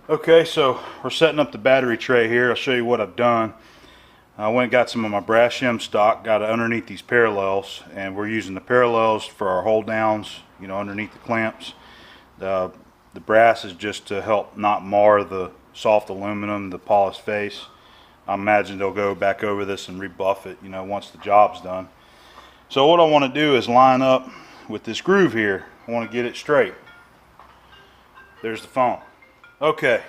Okay, so we're setting up the battery tray here. I'll show you what I've done. I went and got some of my brass shim stock, got it underneath these parallels, and we're using the parallels for our hold downs, you know, underneath the clamps. The brass is just to help not mar the soft aluminum, the polished face. I imagine they'll go back over this and rebuff it, you know, once the job's done. So what I want to do is line up with this groove here. I want to get it straight. There's the phone. Okay,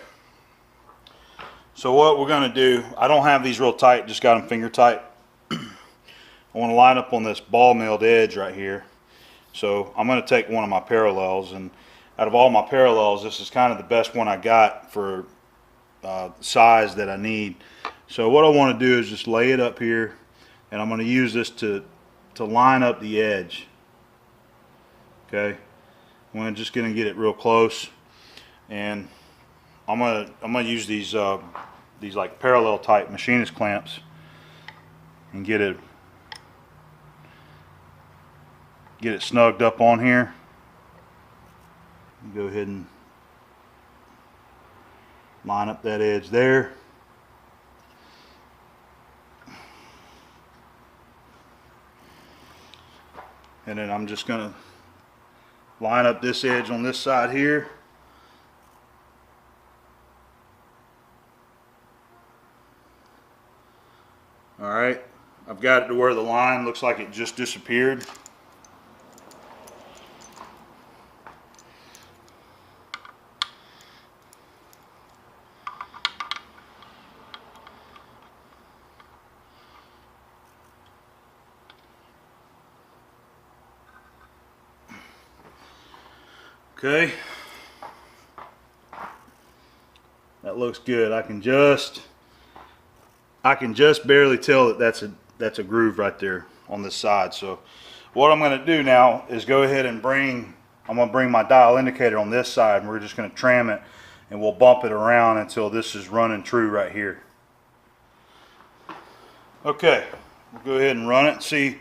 so what we're going to do, I don't have these real tight, just got them finger tight. I want to line up on this ball milled edge right here. So I'm going to take one of my parallels, and out of all my parallels, this is kind of the best one I got for size that I need. So what I want to do is just lay it up here, and I'm going to use this to line up the edge. Okay, I'm just going to get it real close, and I'm gonna use these like parallel type machinist clamps and get it snugged up on here. Go ahead and line up that edge there. And then I'm just gonna line up this edge on this side here. Alright, I've got it to where the line looks like it just disappeared. Okay, that looks good. I can just barely tell that that's a groove right there on this side. So what I'm going to do now is go ahead and I'm going to bring my dial indicator on this side, and we're just going to tram it, and we'll bump it around until this is running true right here. Okay, we'll go ahead and run it and see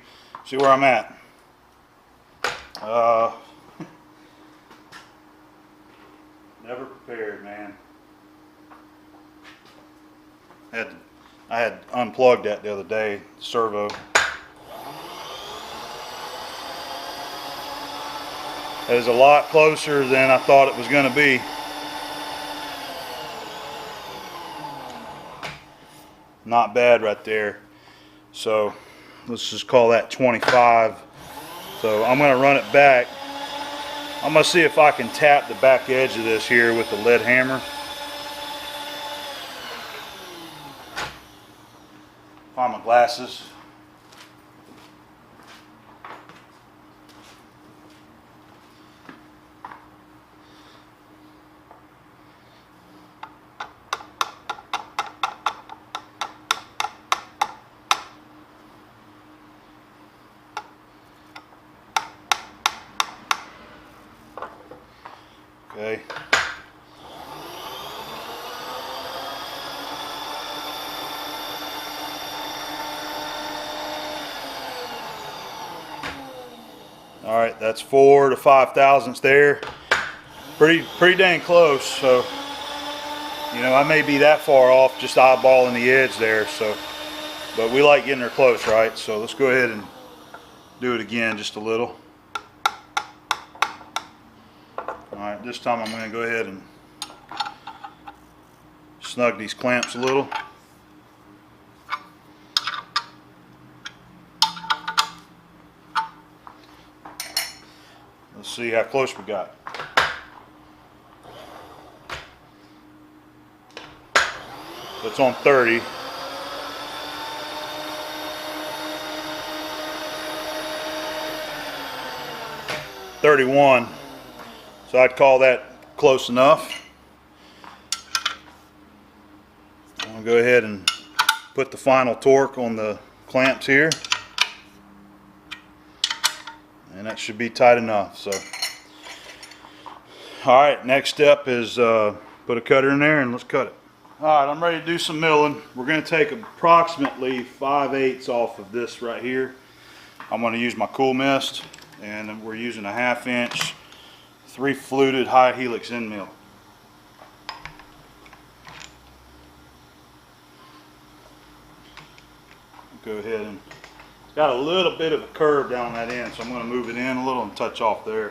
where I'm at. Never prepared, man. I had unplugged that the other day, the servo. It was a lot closer than I thought it was going to be. Not bad right there. So let's just call that 25. So I'm going to run it back. I'm going to see if I can tap the back edge of this here with the lead hammer. Find my glasses. Okay. All right, that's 4 to 5 thousandths there. Pretty dang close. So, you know, I may be that far off, just eyeballing the edge there. So, but we like getting her close, right? So let's go ahead and do it again, just a little. All right, this time I'm going to go ahead and snug these clamps a little. Let's see how close we got. It's on 30. .31. So I'd call that close enough. I'm going to go ahead and put the final torque on the clamps here. And that should be tight enough. So, alright, next step is put a cutter in there and let's cut it. Alright, I'm ready to do some milling. We're going to take approximately 5/8 off of this right here. I'm going to use my Cool Mist, and we're using a 1/2 inch 3 fluted high helix end mill. Go ahead and, it's got a little bit of a curve down that end, so I'm going to move it in a little and touch off there.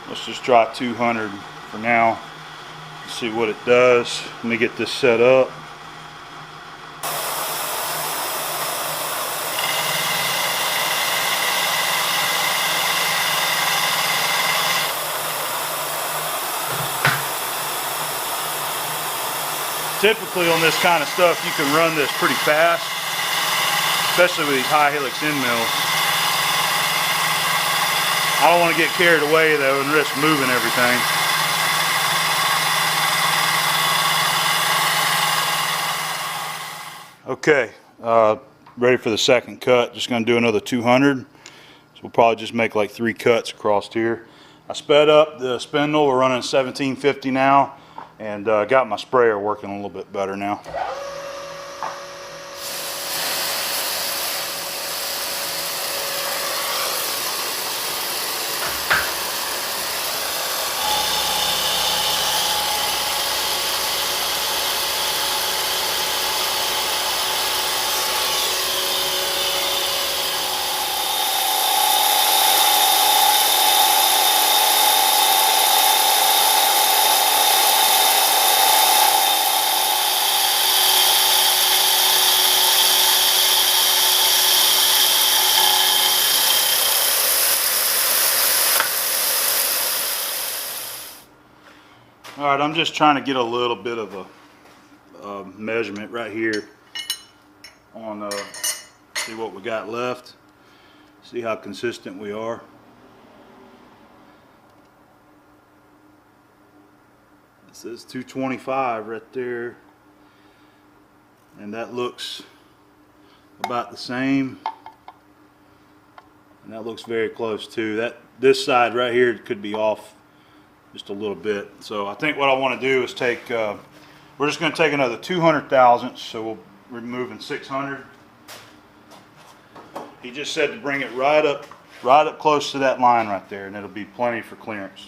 Let's just try 200 for now. See what it does. Let me get this set up. Typically on this kind of stuff you can run this pretty fast, especially with these high helix end mills. I don't want to get carried away though and risk moving everything. Okay, ready for the second cut. Just going to do another 200. So we'll probably just make like 3 cuts across here. I sped up the spindle. We're running 1750 now, and got my sprayer working a little bit better now. All right, I'm just trying to get a little bit of a measurement right here on see what we got left, see how consistent we are. It says 225 right there, and that looks about the same, and that looks very close too. This side right here could be off just a little bit. So I think what I want to do is take, we're just going to take another 200 thousandths, so we're removing 600. He just said to bring it right up close to that line right there, and it'll be plenty for clearance.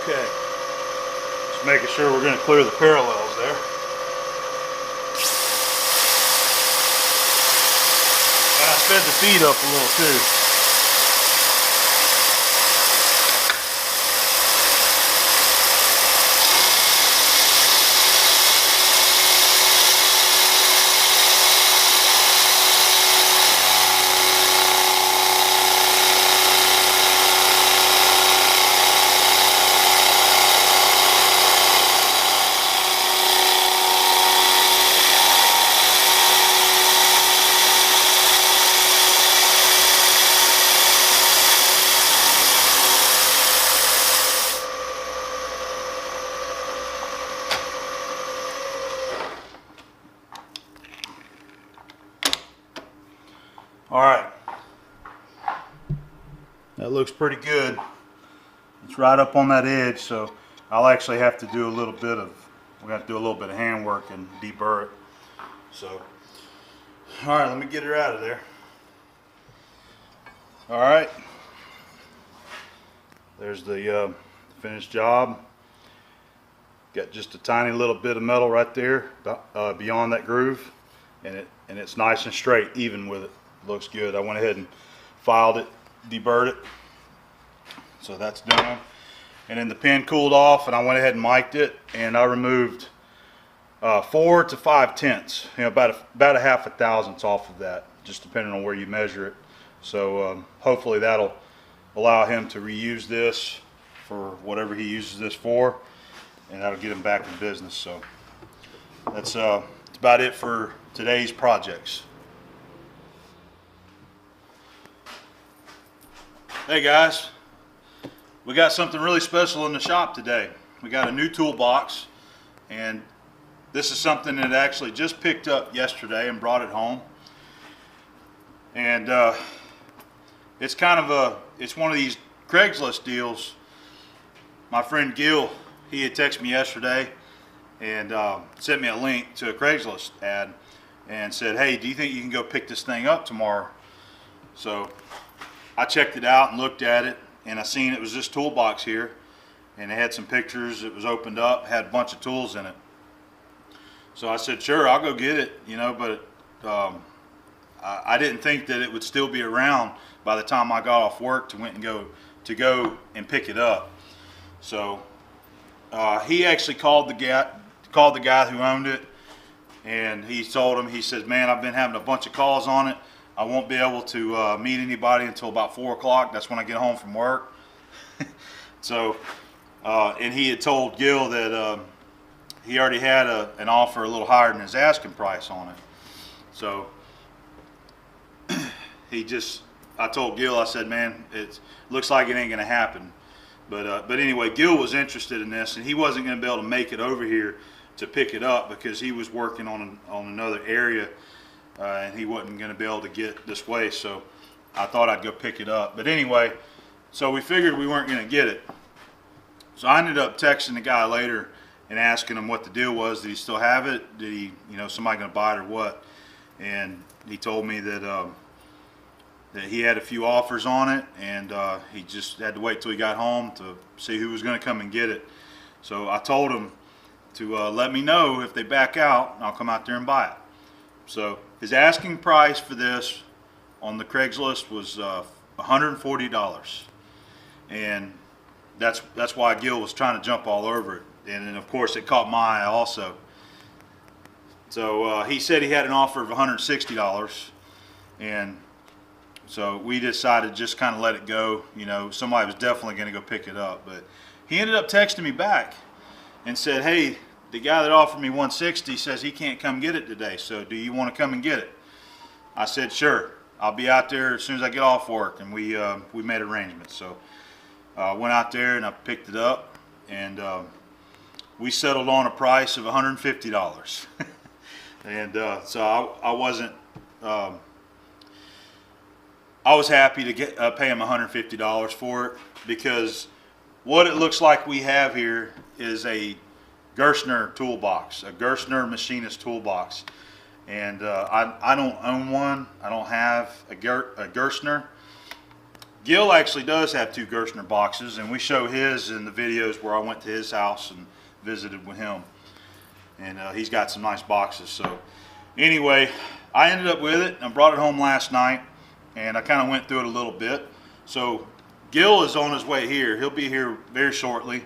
Okay, just making sure we're going to clear the parallels there. And I sped the feed up a little too. All right, that looks pretty good. It's right up on that edge, so I'll actually have to do a little bit of, we're going to do a little bit of handwork and deburr it. So, all right, let me get her out of there. All right, there's the finished job. Got just a tiny little bit of metal right there beyond that groove, and it's nice and straight, even with it. Looks good. I went ahead and filed it, deburred it, so that's done. And then the pin cooled off, and I went ahead and mic'd it, and I removed 4 to 5 tenths, about a half a thousandths off of that, just depending on where you measure it. So hopefully that'll allow him to reuse this for whatever he uses this for, and that'll get him back in business. So that's about it for today's projects. Hey guys, we got something really special in the shop today. We got a new toolbox, and this is something that actually just picked up yesterday and brought it home. And it's kind of it's one of these Craigslist deals My friend Gil, he had texted me yesterday and sent me a link to a Craigslist ad and said, hey, do you think you can go pick this thing up tomorrow? So I checked it out and looked at it, and I seen it was this toolbox here, and it had some pictures. It was opened up, had a bunch of tools in it. So I said, sure, I'll go get it, you know, but I didn't think that it would still be around by the time I got off work to go and pick it up. So he actually called the guy who owned it, and he told him, he says, man, I've been having a bunch of calls on it. I won't be able to meet anybody until about 4 o'clock. That's when I get home from work. So, and he had told Gil that he already had an offer a little higher than his asking price on it. So I told Gil, I said, man, it looks like it ain't gonna happen. But anyway, Gil was interested in this, and he wasn't gonna be able to make it over here to pick it up because he was working on another area, and he wasn't gonna be able to get this way. So I thought I'd go pick it up. But anyway, so we figured we weren't gonna get it. So I ended up texting the guy later and asking him what the deal was. Did he still have it? Did he, you know, somebody gonna buy it or what? And he told me that that he had a few offers on it, and he just had to wait till he got home to see who was gonna come and get it. So I told him to let me know if they back out, and I'll come out there and buy it. So his asking price for this on the Craigslist was $140, and that's why Gil was trying to jump all over it. And then of course it caught my eye also. So he said he had an offer of $160, and so we decided to just kind of let it go. You know, somebody was definitely going to go pick it up. But he ended up texting me back and said, hey, the guy that offered me $160 says he can't come get it today, so do you want to come and get it? I said, sure, I'll be out there as soon as I get off work. And we made arrangements. So I went out there and I picked it up, and we settled on a price of $150. And so I wasn't, I was happy to pay him $150 for it, because what it looks like we have here is a Gerstner toolbox, a Gerstner machinist toolbox. And I don't own one. I don't have a Gerstner. Gil actually does have 2 Gerstner boxes, and we show his in the videos where I went to his house and visited with him. And he's got some nice boxes. So anyway, I ended up with it. I brought it home last night, and I kind of went through it a little bit. So Gil is on his way here. He'll be here very shortly,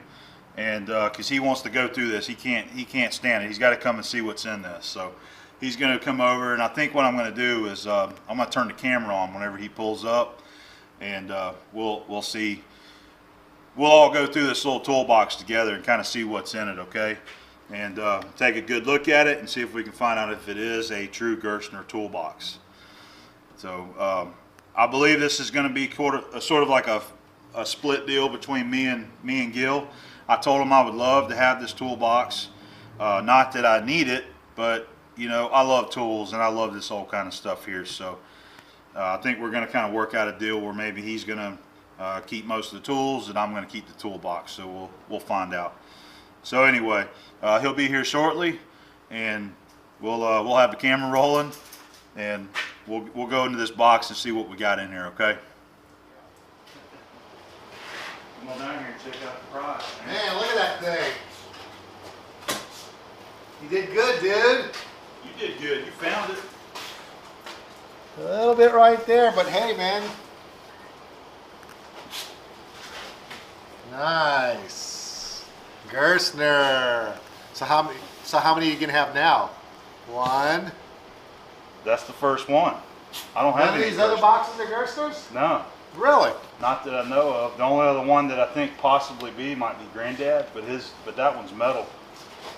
and because he wants to go through this, he can't stand it. He's got to come and see what's in this. So he's going to come over, and I think what I'm going to do is I'm going to turn the camera on whenever he pulls up, and we'll see. We'll all go through this little toolbox together and kind of see what's in it, okay? And take a good look at it and see if we can find out if it is a true Gerstner toolbox. So I believe this is going to be sort of like a split deal between me and Gil. I told him I would love to have this toolbox. Not that I need it, but you know, I love tools and I love this whole kind of stuff here. So I think we're going to kind of work out a deal where maybe he's going to keep most of the tools and I'm going to keep the toolbox. So we'll find out. So anyway, he'll be here shortly, and we'll have the camera rolling, and we'll go into this box and see what we got in here. Okay. Come on down here and check out the prize. Man, look at that thing. You did good, dude. You did good. You found it. A little bit right there, but hey, man. Nice. Gerstner. So how many are you gonna have now? 1. That's the first one. I don't have None of any these Gerstner. other boxes are Gerstners? No. Really? Not that I know of. The only other one that I think possibly might be Granddad, but that one's metal.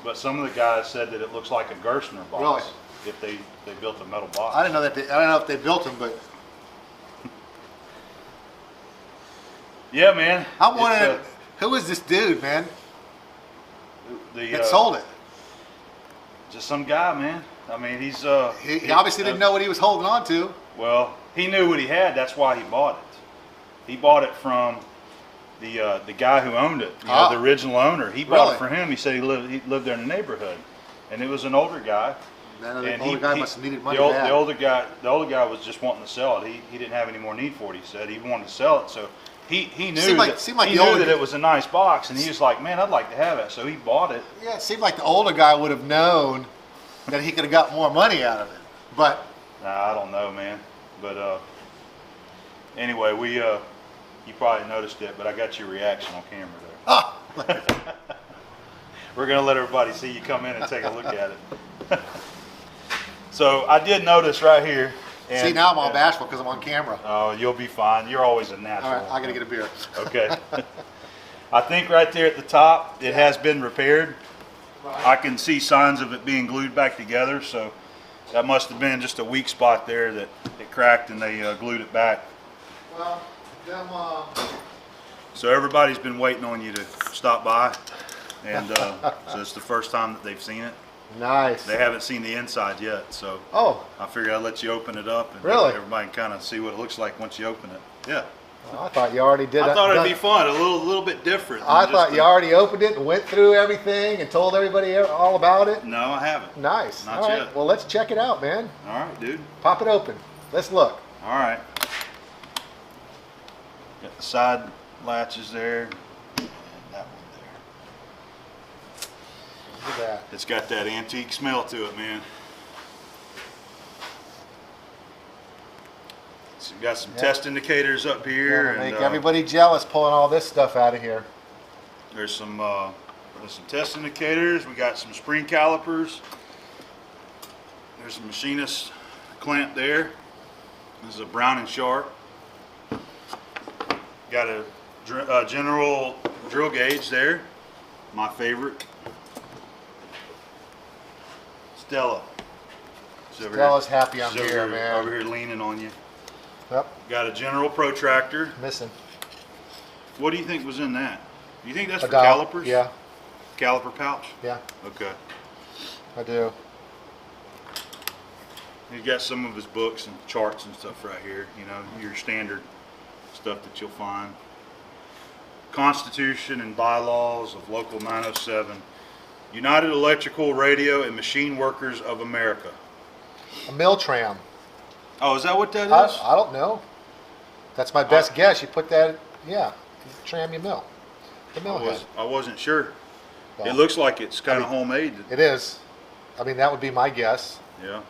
But some of the guys said that it looks like a Gerstner box. Really? If they built a metal box. I didn't know that. I don't know if they built them, but yeah, man. I wanted. Who is this dude, man? That sold it. Just some guy, man. I mean, he obviously didn't know what he was holding on to. Well, he knew what he had. That's why he bought it. He bought it from the guy who owned it, the original owner, he bought Really? it for him. He said he lived there in the neighborhood, and it was an older guy. The older guy must have needed money the bad. older guy was just wanting to sell it. He didn't have any more need for it. He said he wanted to sell it, so he knew Seemed like that it was a nice box, and he was like, man, I'd like to have it. So he bought it. Yeah, it seemed like the older guy would have known that he could have got more money out of it. But Nah, I don't know, man. But anyway, you probably noticed it, but I got your reaction on camera there. We're gonna let everybody see you come in and take a look at it. So I did notice right here. And, see, now I'm all bashful because I'm on camera. Oh, you'll be fine. You're always a natural. All right, I gotta get a beer. Okay. I think right there at the top, it has been repaired. I can see signs of it being glued back together, so that must have been just a weak spot there that it cracked and they glued it back. Well, them, So everybody's been waiting on you to stop by, and so it's the first time that they've seen it. nice. They haven't seen the inside yet, so Oh, I figured I'd let you open it up and Really? everybody can kind of see what it looks like once you open it. Yeah. well, I thought you already did. I thought it'd be fun, a little bit different. I than thought just you already opened it and went through everything and told everybody all about it. No, I haven't. Nice. Not all right. yet. Well, let's check it out, man. All right, dude. Pop it open. Let's look. All right. Got the side latches there, and that one there. Look at that. It's got that antique smell to it, man. So you got some test indicators up here, Gonna and make everybody jealous pulling all this stuff out of here. there's some test indicators. We got some spring calipers. There's a machinist clamp there. This is a Brown and Sharp. Got a general drill gauge there. My favorite. Stella. She's over Stella's here. happy I'm She's here, over man. Over here leaning on you. Yep, Got a general protractor. missing. What do you think was in that? You think that's A for dial. calipers? Yeah, Caliper pouch? yeah, Okay. I do. He's got some of his books and charts and stuff right here. You know, your standard stuff that you'll find. Constitution and bylaws of Local 907. United Electrical Radio and Machine Workers of America. A mill tram. Oh, is that what that is? I don't know. That's my best guess. You put that, yeah, tram your mill. The mill head. I wasn't sure. Well, It looks like it's kind of homemade. It is. I mean, that would be my guess. Yeah.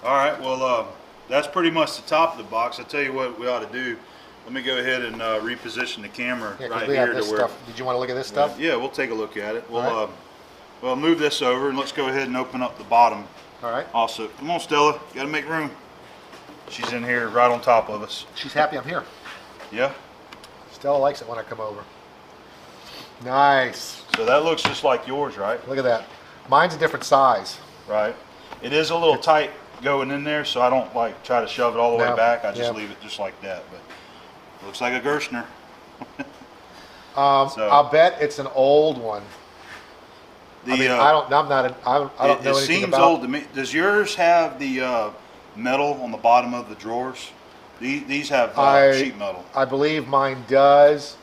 All right, well, that's pretty much the top of the box. I tell you what we ought to do. Let me go ahead and reposition the camera Yeah, because right we here have to this where. stuff. Did you want to look at this stuff? Yeah, we'll take a look at it. We'll All right. well move this over and let's go ahead and open up the bottom. All right. Also, come on, Stella, got to make room. She's in here right on top of us. She's happy I'm here. Yeah. Stella likes it when I come over. Nice. So that looks just like yours, right? Look at that. Mine's a different size. Right. It is a little tight going in there, so I don't like try to shove it all the way No, back. I just yeah. leave it just like that. But it looks like a Gerstner. So- I'll bet it's an old one. The, I mean, I don't know it anything seems about. old to me. Does yours have the metal on the bottom of the drawers? These have sheet metal. I believe mine does.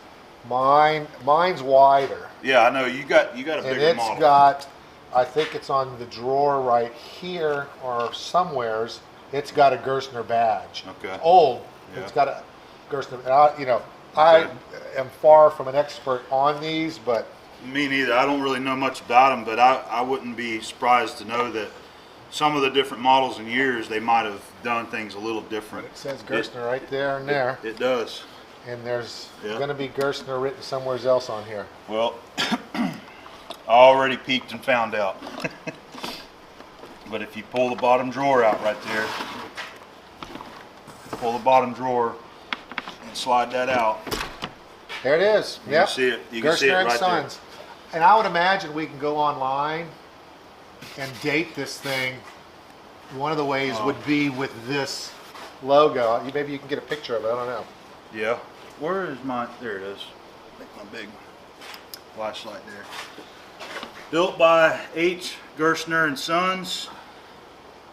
Mine's wider, Yeah, I know. You got a bigger and it's model. got. I think it's on the drawer right here or somewheres. It's got a Gerstner badge. Okay. Old. Yeah. It's got a Gerstner. And I Okay. am far from an expert on these, but Me neither. I don't really know much about them, but I wouldn't be surprised to know that some of the different models and years they might have done things a little different. it says Gerstner right there and there. It does. And there's Yeah. going to be Gerstner written somewhere else on here. Well, I already peeked and found out. But if you pull the bottom drawer out right there, pull the bottom drawer and slide that out. There it is. You Yep. can see it. You can see it Gerstner and right there. Sons. And I would imagine we can go online and date this thing. One of the ways would be with this logo. Maybe you can get a picture of it. I don't know. Yeah. Where is my? There it is. Make my big flashlight there. Built by H. Gerstner and Sons,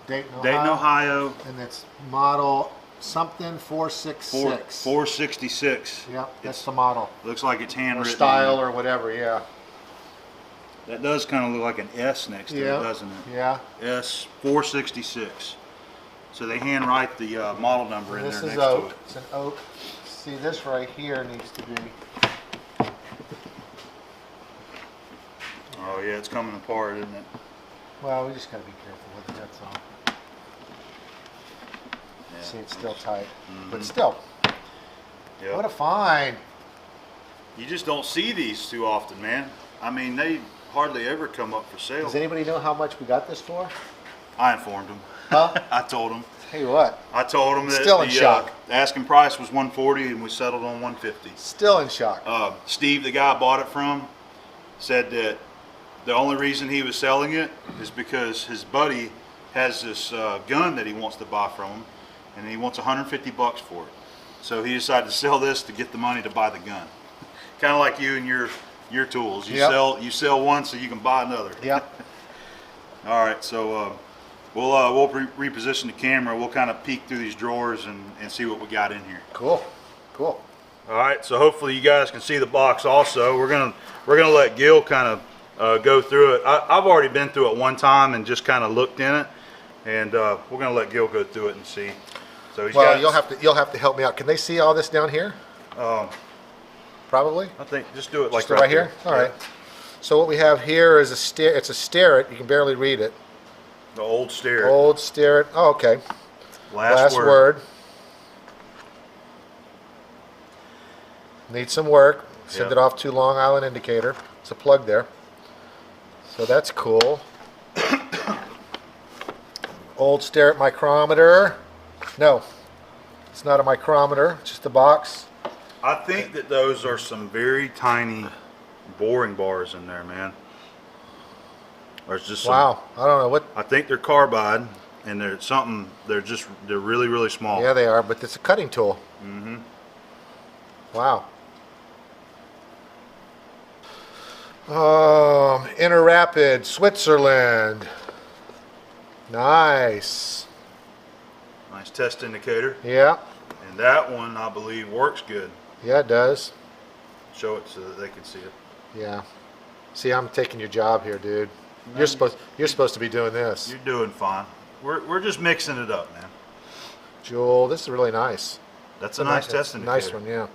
Dayton, Ohio. Dayton, Ohio. And it's model something 466. 466. Yep, that's the model. Looks like it's Or handwritten. style or whatever, yeah. That does kind of look like an S next to Yeah. it, doesn't it? Yeah. S 466. So they handwrite the model number in This there is next oak. to it. It's an oak. See, this right here needs to be. Oh yeah, it's coming apart, isn't it? Well, we just gotta be careful with it. That's all. Yeah. See, it's still tight, but Mhm. still, Yep. what a find! You just don't see these too often, man. I mean, they hardly ever come up for sale. Does anybody know how much we got this for? I informed them. Huh? I told them. Hey, what? I told them that Still in the shock. asking price was 140 and we settled on 150. Still in shock. Steve, the guy I bought it from, said that the only reason he was selling it is because his buddy has this gun that he wants to buy from him, and he wants 150 bucks for it. So he decided to sell this to get the money to buy the gun. Kind of like you and your tools. You Yep. sell one so you can buy another. Yep. All right, so we'll reposition the camera. We'll kind of peek through these drawers and see what we got in here. Cool. Cool. All right, so hopefully you guys can see the box also. We're gonna let Gil kind of go through it. I've already been through it one time and just kind of looked in it, and we're gonna let Gil go through it and see. So he's Well, got, you'll have to help me out. Can they see all this down here? Probably. I think just do it like Just right here. there. All right. So what we have here is a stare. It's a Starrett. You can barely read it. The old stair. Old Starrett. Oh, okay. Last word. word. Needs some work. Send Yep. it off to Long Island Indicator. It's a plug there. So that's cool. Old Starrett micrometer. No, it's not a micrometer. It's just a box. I think that those are some very tiny boring bars in there, man. There's just some, Wow. I don't know what. I think they're carbide, and they're something. They're really really small. Yeah, they are, but it's a cutting tool. Mm-hmm. Wow. Inner Rapid, Switzerland. Nice. Nice test indicator, Yeah. and that one I believe works good. Yeah, it does. Show it so that they can see it. Yeah. See, I'm taking your job here, dude. You're supposed to be doing this. You're doing fine. We're just mixing it up, man. Jewel, this is really nice. That's a nice test indicator. Nice one, yeah.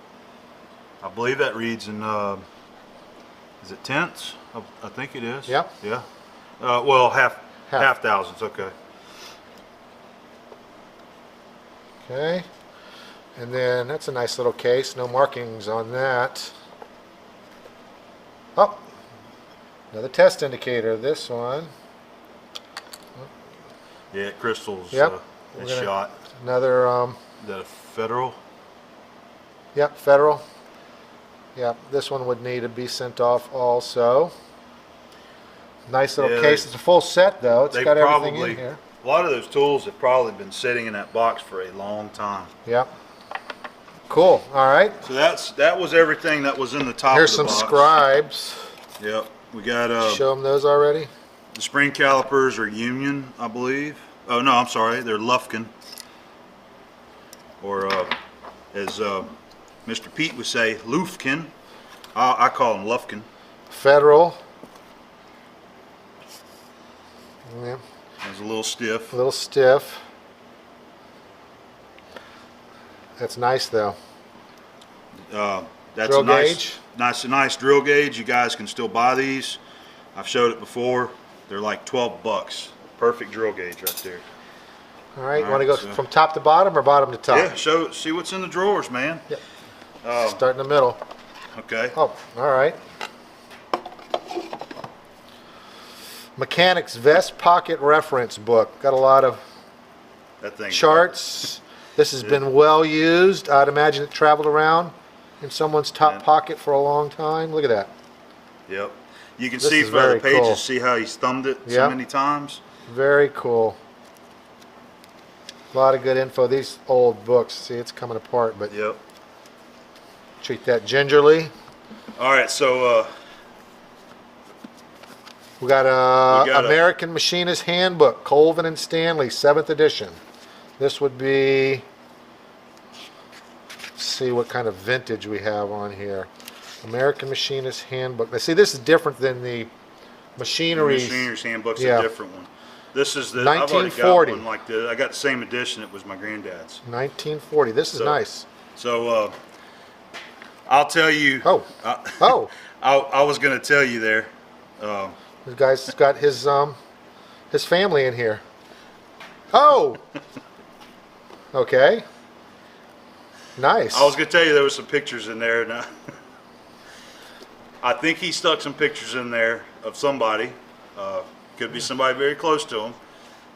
I believe that reads in is it tenths? I think it is. Yep. Yeah. Well, Half. half thousands. Okay. Okay. And then that's a nice little case. No markings on that. Oh, another test indicator. This one. Yeah, crystals. Yep. Is We're gonna- shot. Another, Is that a Federal? yep, Federal. Yep, this one would need to be sent off also. Nice little Yeah, case. It's a full set though. It's They got everything probably in here. a lot of those tools have probably been sitting in that box for a long time. Yep. Cool. All right. So that was everything that was in the top Here's of some the box. scribes. Yep. We got Show them those already. the spring calipers are Union, I believe. Oh no, I'm sorry, they're Lufkin. Or as Mr. Pete would say, Lufkin. I call them Lufkin. Federal. Yeah, It's a little stiff. a little stiff. That's nice though. That's Drill a nice, gauge? nice drill gauge. You guys can still buy these. I've showed it before. They're like 12 bucks. Perfect drill gauge right there. All right. You All want to right, go so- from top to bottom or bottom to top? Yeah, see what's in the drawers, man. Yep. Start in the middle. Okay. Oh, all right. Mechanics Vest Pocket Reference Book. Got a lot of That thing. charts. This has been well used. I'd imagine it traveled around in someone's top Yeah. pocket for a long time. Look at that. Yep. You can This see is by the very pages, cool. see how he's thumbed it so Yep. many times. Very cool. A lot of good info. These old books, see, it's coming apart, but Yep. treat that gingerly. All right, so We got a We got a- American Machinist Handbook, Colvin and Stanley, 7th edition. This would be see what kind of vintage we have on here. American Machinist Handbook. Now, see, this is different than the machineries. Machiner's Handbook's Yeah. a different one. This is the, I've already got 1940. one like this. I got the same edition. It was my granddad's. 1940. This is So- nice. So, I'll tell you. Oh. Oh. I was going to tell you there. This guy's got his family in here. Oh. Okay. Nice. I was going to tell you there was some pictures in there. And I think he stuck some pictures in there of somebody. Could be somebody very close to him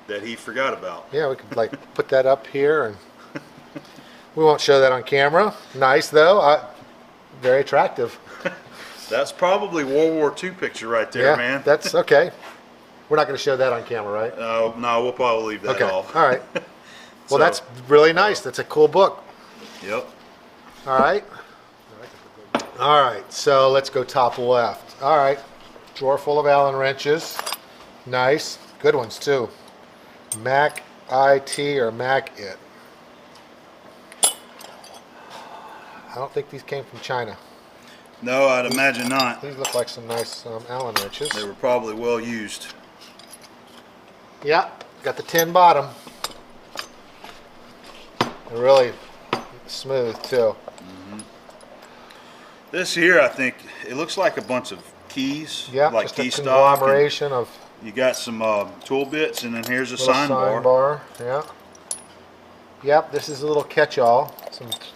that he forgot about. Yeah, we could like put that up here, and we won't show that on camera. Nice though. Very attractive. That's probably World War II picture right there, Yeah, man. that's okay. We're not going to show that on camera, right? No, we'll probably leave that Okay. off. All right. Well, So- that's really nice. That's a cool book. Yep. All right. All right. So let's go top left. All right. Drawer full of Allen wrenches. Nice. Good ones too. Mac IT or Mac It. I don't think these came from China. No, I'd imagine not. These look like some nice Allen wrenches. They were probably well used. Yeah, got the tin bottom. They're really smooth too. This here, I think, it looks like a bunch of keys, Yeah, like just a key stock. and conglomeration of You got some tool bits, and then here's a little sign bar. Yeah. Yep, this is a little catch-all.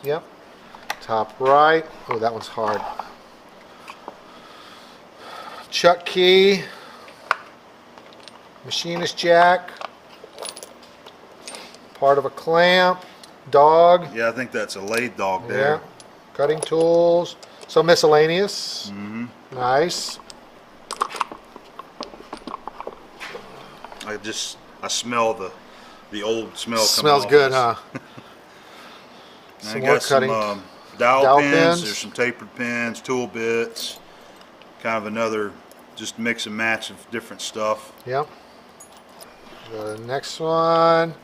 Yep. Top right. Oh, that one's hard. Chuck key. Machinist jack. Part of a clamp. Dog. Yeah, I think that's a lathe dog Yeah. there. Cutting tools. So miscellaneous. Mm-hmm. Nice. I smell the old smell. coming Smells off good, this. huh? And Some I more got some cutting. dowel, Dowel pins. pins. There's some tapered pins, tool bits. Kind of another just mix and match of different stuff. Yep. Go to the next one.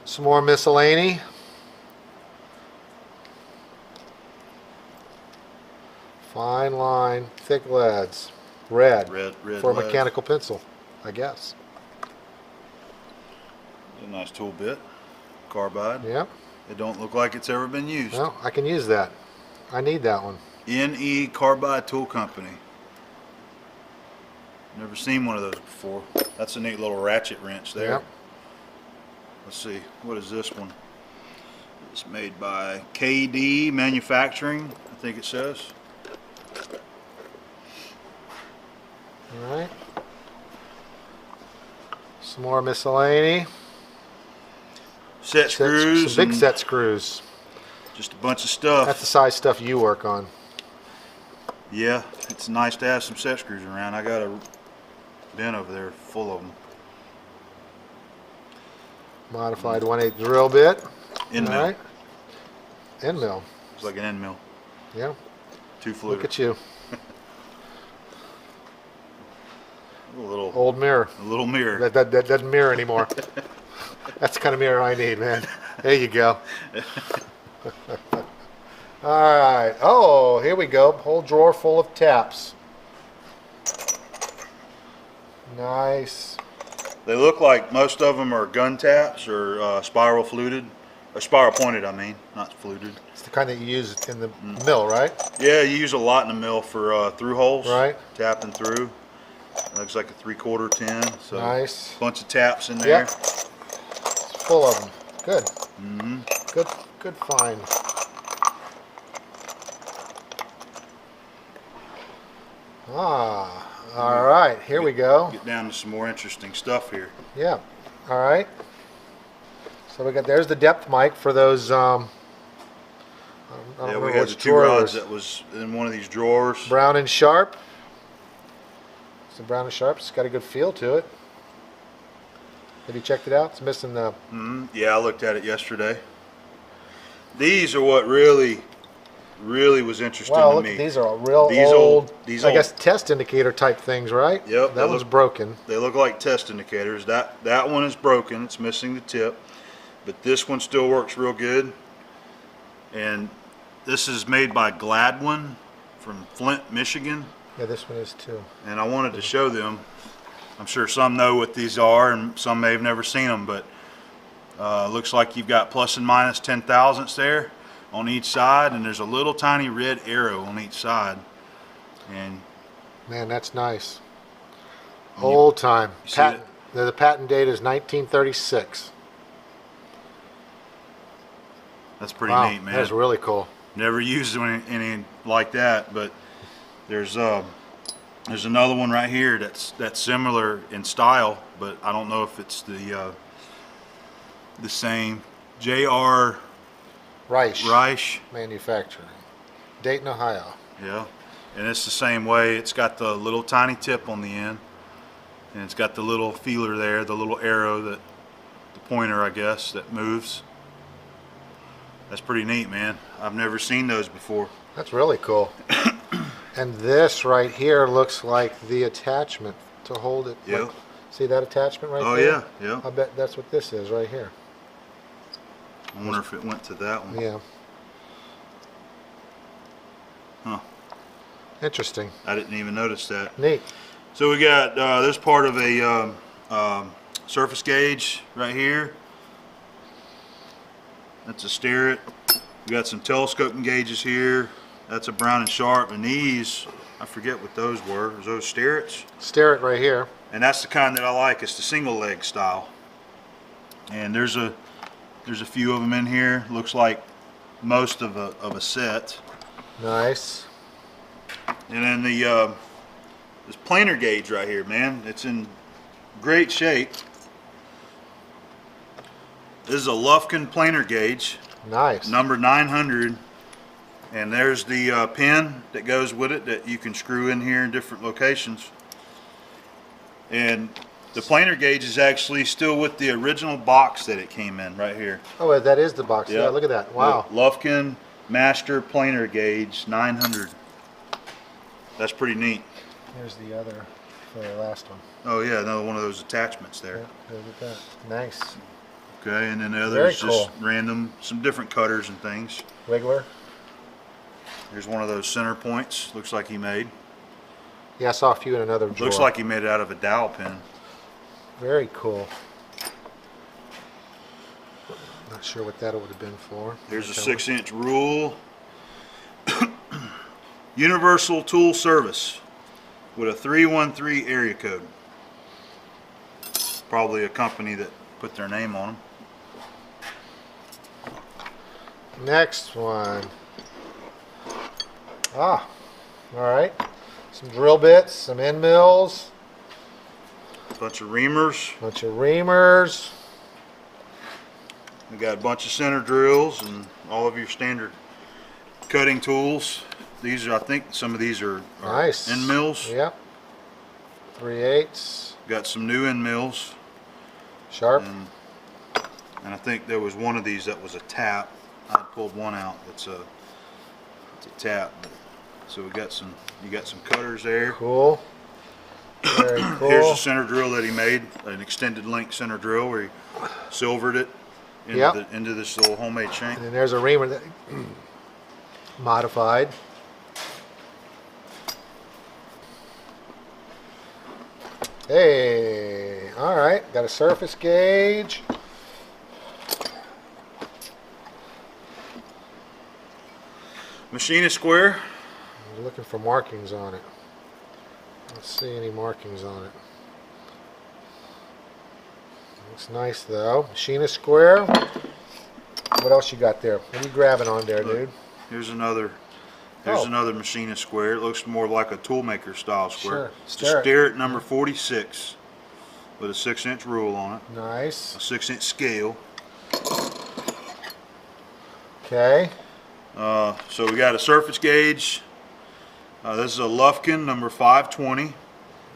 Some more miscellany. Fine line, thick leads. Red. Red For a lead. mechanical pencil, I guess. A nice tool bit. Carbide. Yep. It don't look like it's ever been used. Well, I can use that. I need that one. NE Carbide Tool Company. Never seen one of those before. That's a neat little ratchet wrench there. Yep. Let's see, what is this one? It's made by KD Manufacturing, I think it says. All right. Some more miscellany. Set screws. Some big and set screws. Just a bunch of stuff. That's the size stuff you work on. Yeah, it's nice to have some set screws around. I got a bin over there full of them. Modified 1/8 drill bit. End mill. All right. End mill. It's like an end mill. Yeah. 2 Look fluter. at you. A little Old mirror. mirror. That doesn't mirror anymore. That's the kind of mirror I need, man. There you go. All right. Oh, here we go. Whole drawer full of taps. Nice. They look like most of them are gun taps or spiral fluted, or spiral pointed. I mean, not fluted. It's the kind that you use in the mill, right? Yeah, you use a lot in the mill for through holes. Right. Tapping through. It looks like a 3/4 tin. So Nice. bunch of taps in there. Yep. It's full of them. Good. Mm-hmm. Good find. Ah, all right. Here we go. Get down to some more interesting stuff here. Yeah. All right. So there's the depth mic for those. I don't Yeah, remember we had which the 2 drawer it rods was. that was in one of these drawers. Brown and Sharp. So Brown and Sharp. It's got a good feel to it. Have you checked it out? It's missing the. Yeah, I looked at it yesterday. These are what really was interesting Wow, to look, me. these are real These old. these I old- guess test indicator type things, right? Yep, That they one's look- broken. They look like test indicators. That one is broken. It's missing the tip, but this one still works real good. And This is made by Gladwin from Flint, Michigan. Yeah, this one is too. And I wanted to show them. I'm sure some know what these are and some may have never seen them, but looks like you've got plus and minus 10 thousandths there on each side, and there's a little tiny red arrow on each side. And man, that's nice. Old time. Patent. The patent date is 1936. that's pretty Wow, neat, man. that's really cool. Never used any like that, but there's another one right here that's similar in style, but I don't know if it's the same. J.R. Reich. Manufacturing. Dayton, Ohio. Yeah, and it's the same way. It's got the little tiny tip on the end, and it's got the little feeler there, the little arrow, that the pointer, I guess, that moves. That's pretty neat, man. I've never seen those before. That's really cool. And this right here looks like the attachment to hold it. Yeah. Like, see that attachment right Oh there? yeah, yeah. I bet that's what this is right here. I wonder if it went to that one. Yeah. Huh. Interesting. I didn't even notice that. Neat. So we got this part of a surface gauge right here. That's a Starrett. We got some telescoping gauges here. That's a Brown and Sharp, and these, I forget what those were. Was those Starretts? Starrett right here. And that's the kind that I like. It's the single leg style. And there's a few of them in here. Looks like most of a set. Nice. And then this planer gauge right here, man. It's in great shape. This is a Lufkin planer gauge, Nice. number 900. And there's the pin that goes with it that you can screw in here in different locations. And the planer gauge is actually still with the original box that it came in right here. Oh, that is the box. Yeah, look at that. Wow. The Lufkin Master Planer Gauge 900. That's pretty neat. Here's the other for the last one. Oh yeah, another one of those attachments there. Yeah, look at that. Nice. Okay, and then the Very others cool. just random, some different cutters and things. Wiggler. Here's one of those center points. Looks like he made. Yeah, I saw a few in another drawer. Looks like he made it out of a dowel pin. Very cool. Not sure what that would have been for. Here's a Okay. 6-inch rule. Universal Tool Service with a 313 area code. Probably a company that put their name on them. Next one. Ah, all right. Some drill bits, some end mills, Bunch of reamers. bunch of reamers. We got a bunch of center drills and all of your standard cutting tools. These are, I think some of these are Nice. end mills. Yep. 3/8. Got some new end mills. Sharp. And I think there was one of these that was a tap. I pulled one out. It's a tap. So we got some. You got some cutters there. Cool. Very cool. Here's the center drill that he made, an extended length center drill where he silvered it into, Yep. into this little homemade shank. And then there's a reamer that modified. Hey, all right, got a surface gauge. Machinist square. I'm looking for markings on it. Let's see any markings on it. Looks nice though. Machinist square. What else you got there? What are you grabbing on there, dude? Here's another. Here's Oh. another machinist square. It looks more like a toolmaker style square. Sure. It's a Starrett number 46 with a 6-inch rule on it, Nice. a 6-inch scale. Okay. So we got a surface gauge. This is a Lufkin number 520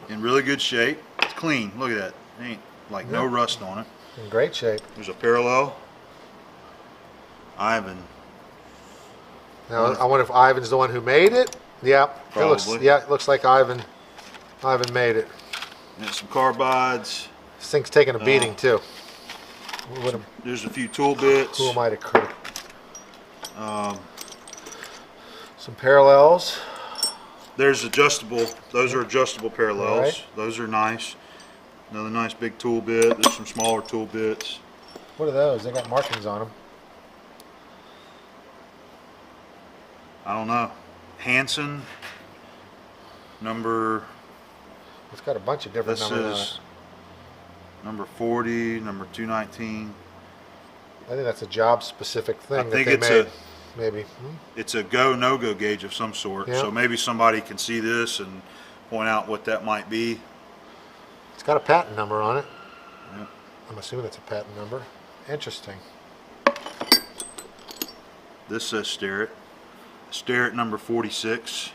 in really good shape. It's clean. Look at that. Ain't like no Yep. rust on it. In great shape. There's a parallel. Ivan. Now I wonder if Ivan's the one who made it. Yeah. It looks. Probably. Yeah, it looks like Ivan made it. And some carbides. This thing's taking a beating too. There's a few tool bits. Who am I to critic? Some parallels. There's adjustable, those are adjustable parallels. Right. Those are nice. Another nice big tool bit. There's some smaller tool bits. What are those? They got markings on them. I don't know. Hanson, number, It's got a bunch of different this numbers on is number 40, number 219. it. I think that's a job specific thing I that think they it's made. a, Maybe. it's a go, no-go gauge of some sort. Yeah. So maybe somebody can see this and point out what that might be. It's got a patent number on it. Yeah. I'm assuming it's a patent number. Interesting. This says Starrett. Starrett number 46.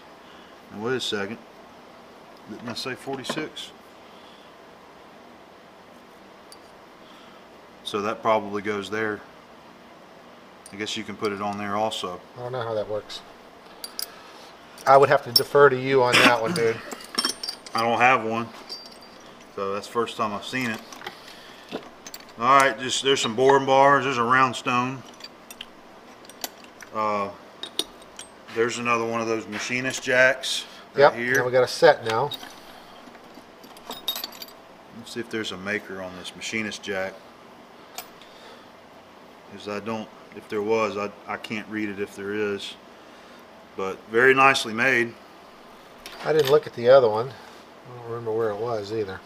And wait a second. Didn't I say 46? So that probably goes there. I guess you can put it on there also. I don't know how that works. I would have to defer to you on that one, dude. I don't have one. So that's the first time I've seen it. Alright, just there's some boring bars. There's a round stone. There's another one of those machinist jacks right Yep. here. Now we got a set now. Let's see if there's a maker on this machinist jack. Because I don't, if there was, I can't read it if there is. But very nicely made. I didn't look at the other one. I don't remember where it was either.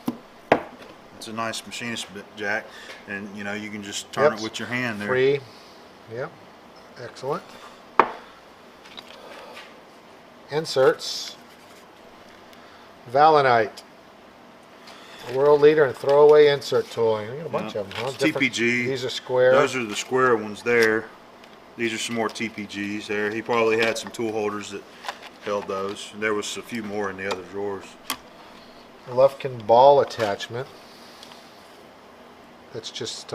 It's a nice machinist jack, and you know you can just turn Yep. it with your hand there. Free. Yep. Excellent. Inserts. Valinite. A world leader in throwaway insert tooling. We got a bunch Yeah. of them, huh? It's TPG. These are square. Those are the square ones there. These are some more TPGs there. He probably had some tool holders that held those. And there was a few more in the other drawers. Lufkin ball attachment. That's just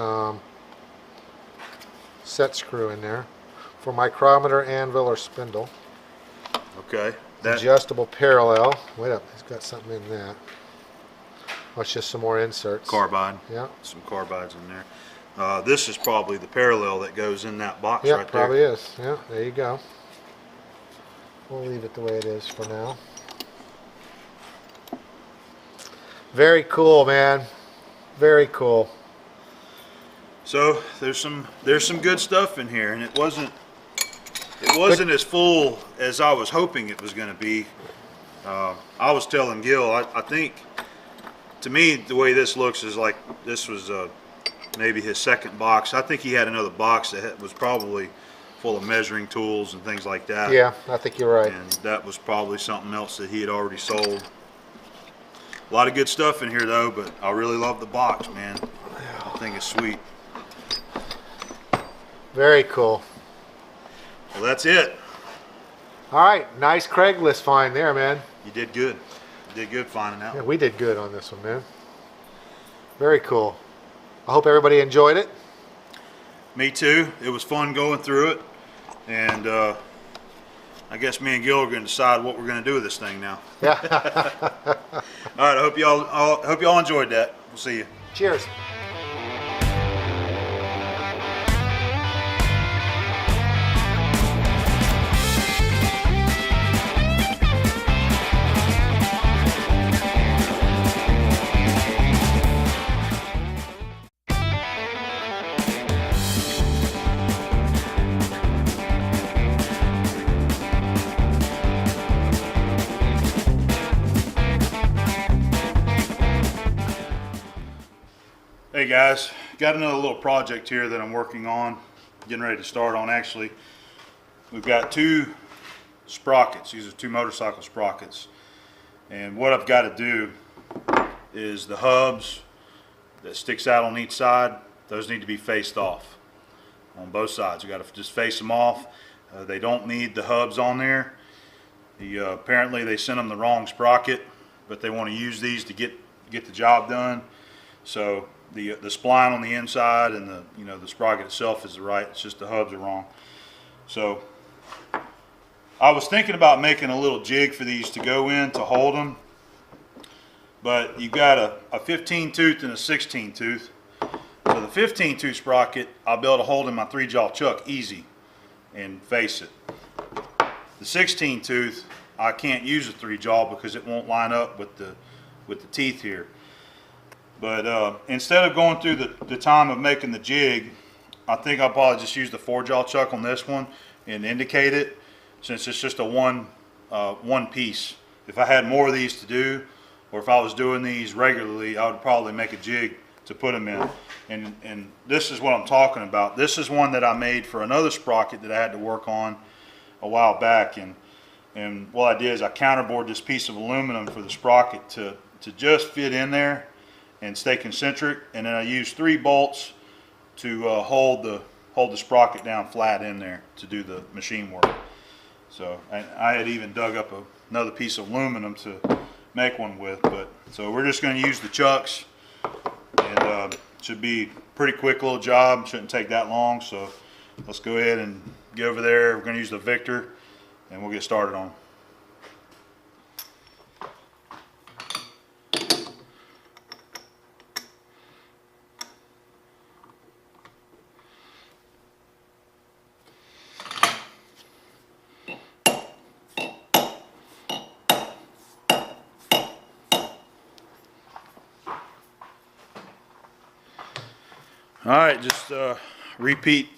set screw in there for micrometer, anvil, or spindle. Okay. That Adjustable parallel. Wait up, it's got something in that. Oh, it's just some more inserts. carbide. Yeah. Some carbides in there. This is probably the parallel that goes in that box Yeah, right probably there. is. Yeah, there you go. We'll leave it the way it is for now. Very cool, man. Very cool. So there's some good stuff in here, and it wasn't as full as I was hoping it was going to be. I was telling Gil, I think to me the way this looks is like this was maybe his second box. I think he had another box that was probably full of measuring tools and things like that. Yeah, I think you're right. And that was probably something else that he had already sold. A lot of good stuff in here though, but I really love the box, man. I think it's sweet. Very cool. Well, that's it. All right, nice Craigslist find there, man. You did good. You did good finding out. Yeah, we did good on this one, man. Very cool. I hope everybody enjoyed it. Me too. It was fun going through it, and I guess me and Gil are going to decide what we're going to do with this thing now. Yeah. All right. I hope y'all enjoyed that. We'll see you. Cheers. Hey guys, got another little project here that I'm working on, getting ready to start on actually. We've got two sprockets. These are two motorcycle sprockets. And what I've got to do is the hubs that sticks out on each side, those need to be faced off on both sides. We got to just face them off. They don't need the hubs on there. Apparently they sent them the wrong sprocket, but they want to use these to get the job done. So the spline on the inside and the sprocket itself is right. It's just the hubs are wrong. So I was thinking about making a little jig for these to go in to hold them, but you got a 15 tooth and a 16 tooth. So the 15 tooth sprocket I'll be able to hold in my 3-jaw chuck easy and face it. The 16 tooth, I can't use a 3-jaw because it won't line up with the teeth here. But instead of going through the time of making the jig, I think I'll probably just use the 4-jaw chuck on this one and indicate it, since it's just a one piece. If I had more of these to do, or if I was doing these regularly, I would probably make a jig to put them in. And this is what I'm talking about. This is one that I made for another sprocket that I had to work on a while back. And what I did is I counterbored this piece of aluminum for the sprocket to just fit in there and stay concentric. And then I used 3 bolts to hold the sprocket down flat in there to do the machine work. So I had even dug up another piece of aluminum to make one with. But so we're just going to use the chucks, and should be a pretty quick little job. Shouldn't take that long. So let's go ahead and get over there. We're going to use the Victor, and we'll get started on. All right, just repeat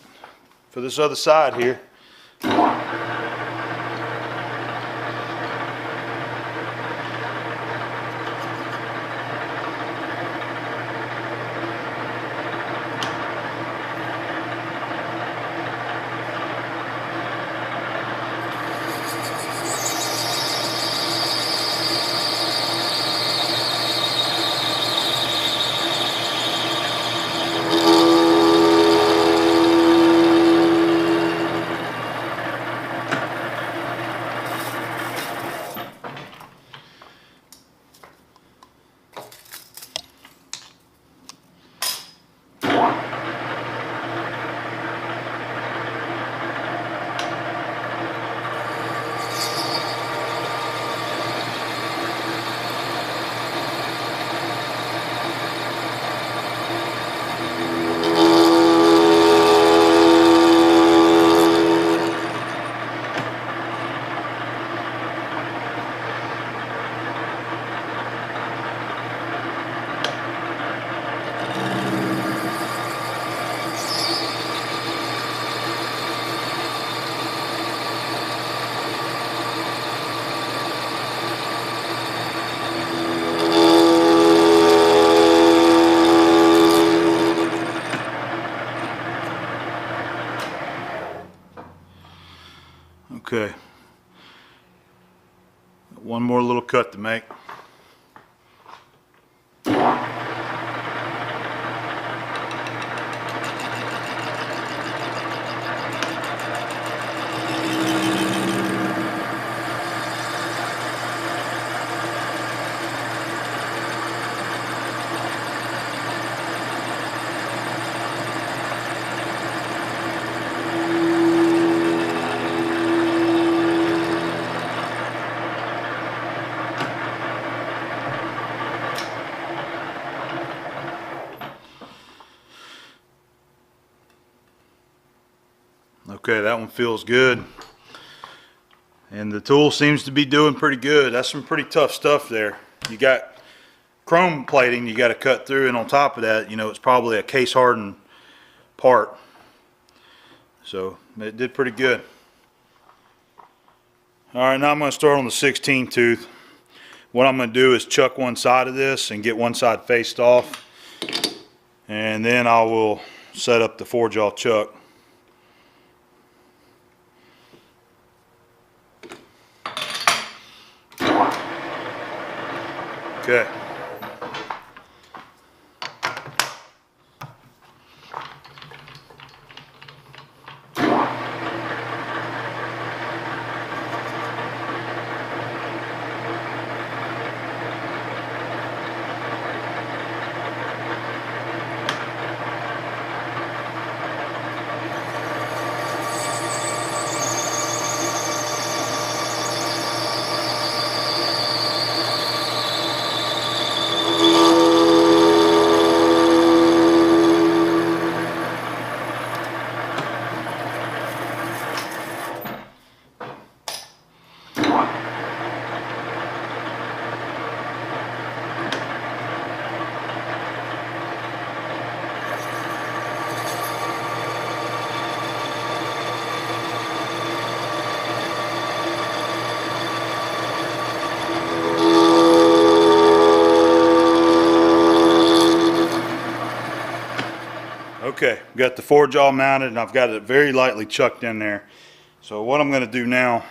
for this other side here. Okay, one more little cut to make. Okay, that one feels good. And the tool seems to be doing pretty good. That's some pretty tough stuff there. You got chrome plating you got to cut through, and on top of that, you know, it's probably a case hardened part. So it did pretty good. All right, now I'm going to start on the 16 tooth. What I'm going to do is chuck one side of this and get one side faced off, and then I will set up the 4-jaw chuck. Okay. Got the forge all mounted, and I've got it very lightly chucked in there. So what I'm going to do now,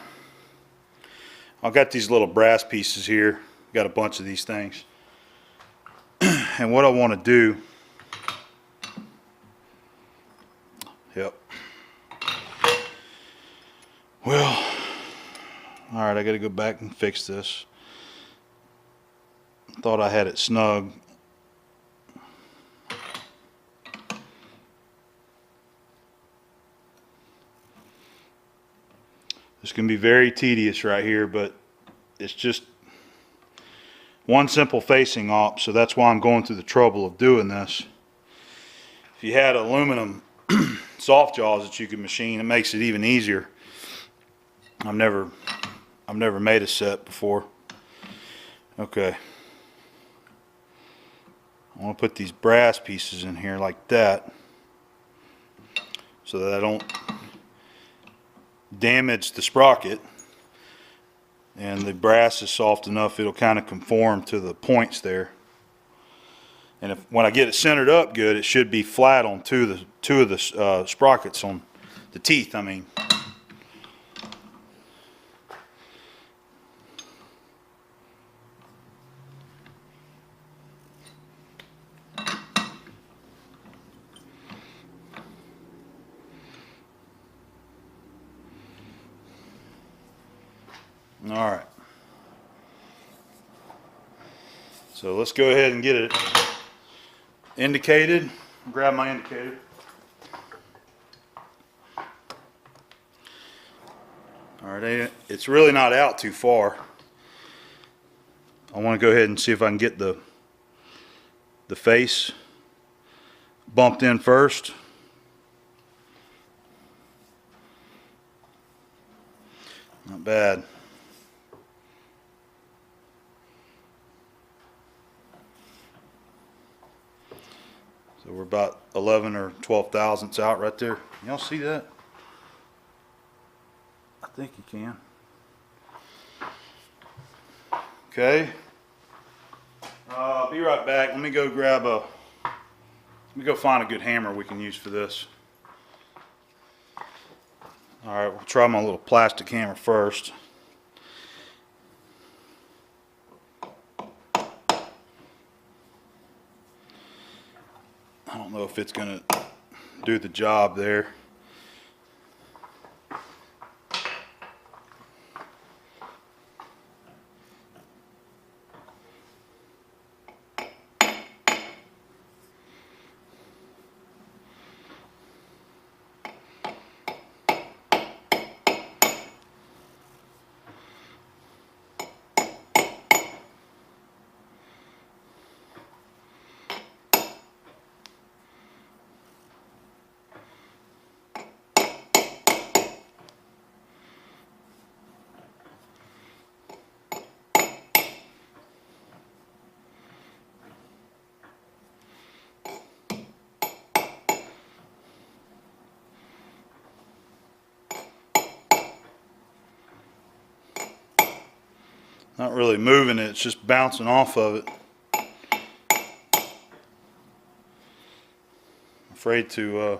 I've got these little brass pieces here. Got a bunch of these things. And what I want to do, yep. Well, all right, I got to go back and fix this. Thought I had it snug. This can be very tedious right here, but it's just one simple facing op, so that's why I'm going through the trouble of doing this. If you had aluminum soft jaws that you could machine, it makes it even easier. I've never made a set before. Okay. I want to put these brass pieces in here like that so that I don't damage the sprocket, and the brass is soft enough it'll kind of conform to the points there. And when I get it centered up good, it should be flat on two of the sprockets on the teeth, I mean. All right. So let's go ahead and get it indicated. Grab my indicator. All right, it's really not out too far. I want to go ahead and see if I can get the face bumped in first. Not bad. So we're about 11 or 12 thousandths out right there. Y'all see that? I think you can. Okay. Be right back. Let me go find a good hammer we can use for this. All right, we'll try my little plastic hammer first. I don't know if it's going to do the job there. Not really moving it, it's just bouncing off of it. Afraid to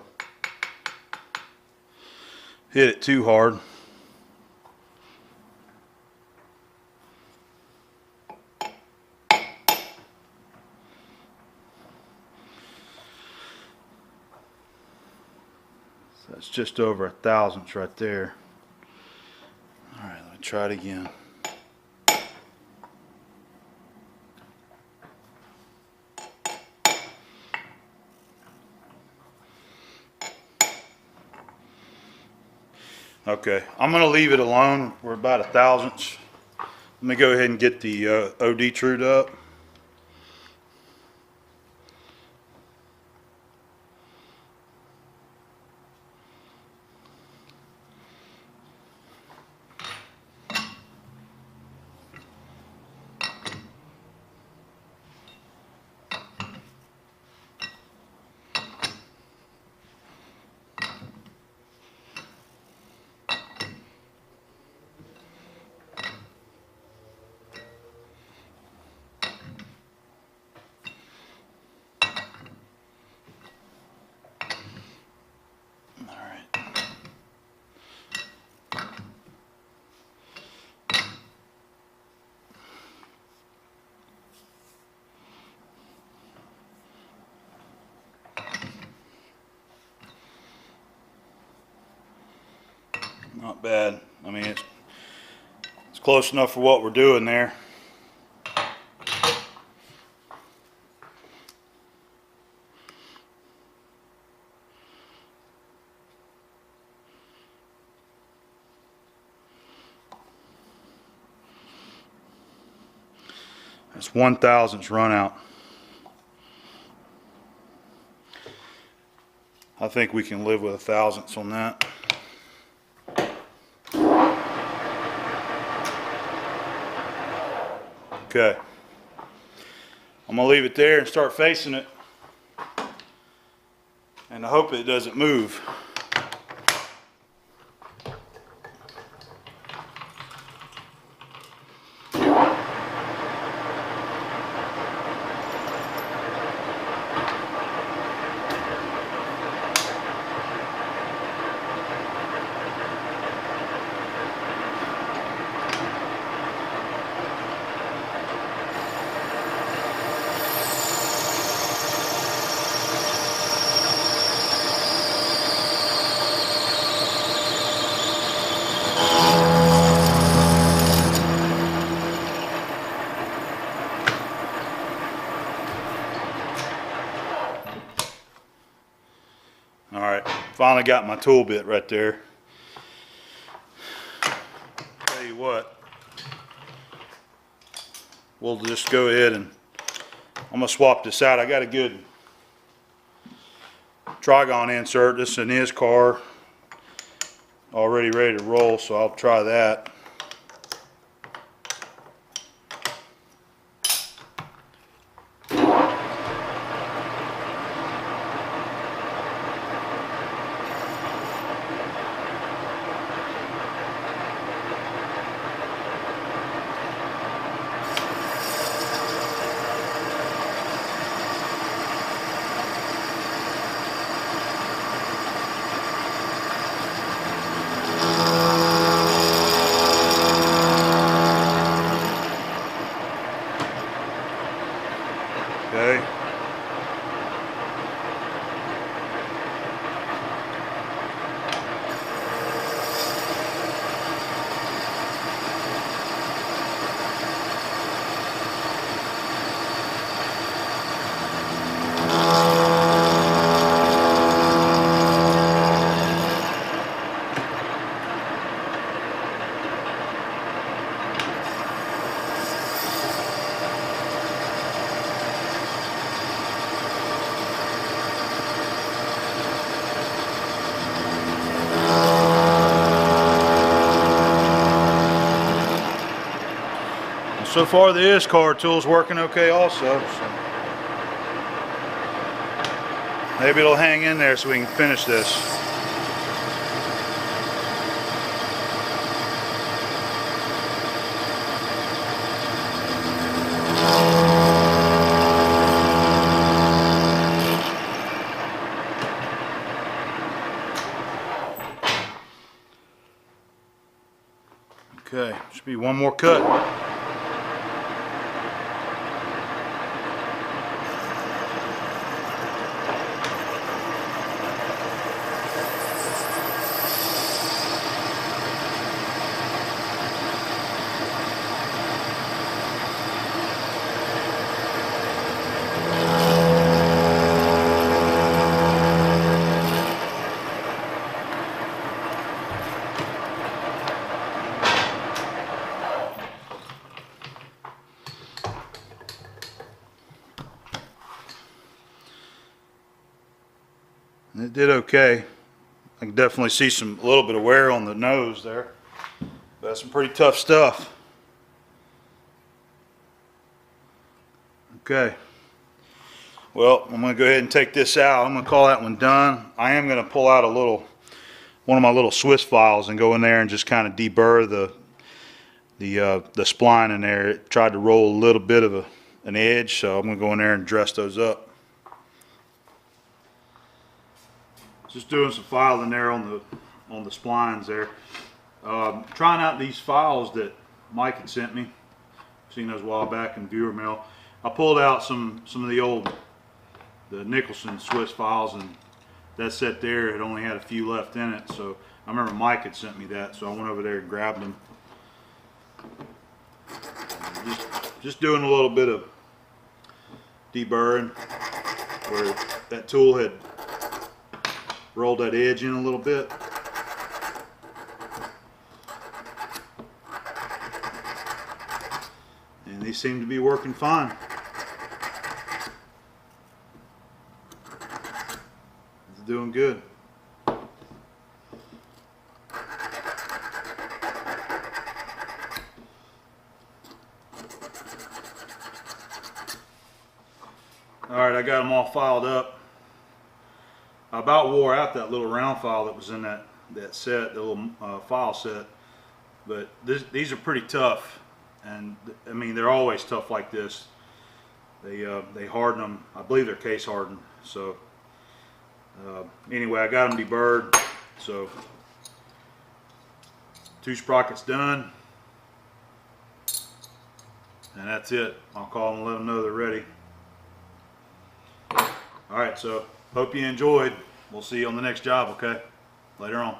hit it too hard. So that's just over 1 thousandths right there. All right, let me try it again. Okay, I'm going to leave it alone. We're about 1 thousandths. Let me go ahead and get the OD trued up. Not bad. I mean, it's close enough for what we're doing there. That's 1/1000th run out. I think we can live with 1/1000th on that. Okay. I'm gonna leave it there and start facing it. And I hope it doesn't move. All right, finally got my tool bit right there. Tell you what, we'll just go ahead and I'm gonna swap this out. I got a good Trigon insert. This is an ISCAR already ready to roll, so I'll try that. Okay. So far the ISCAR tool's working okay also. So maybe it'll hang in there so we can finish this. Okay, should be one more cut. It did okay. I can definitely see a little bit of wear on the nose there. But that's some pretty tough stuff. Okay. Well, I'm going to go ahead and take this out. I'm going to call that one done. I am going to pull out one of my little Swiss files and go in there and just kind of deburr the spline in there. It tried to roll a little bit of an edge, so I'm going to go in there and dress those up. Just doing some filing there on the splines there. Trying out these files that Mike had sent me. Seen those a while back in viewer mail. I pulled out some of the Nicholson Swiss files and that set there had only had a few left in it. So I remember Mike had sent me that, so I went over there and grabbed them. Just doing a little bit of deburring where that tool had rolled that edge in a little bit. And they seem to be working fine. It's doing good. Alright, I got them all filed up. I about wore out that little round file that was in that set, the little file set. But these are pretty tough. And I mean, they're always tough like this. They harden them. I believe they're case hardened. So anyway, I got them deburred. So 2 sprockets done. And that's it. I'll call them and let them know they're ready. Alright, so hope you enjoyed. We'll see you on the next job, okay? Later on.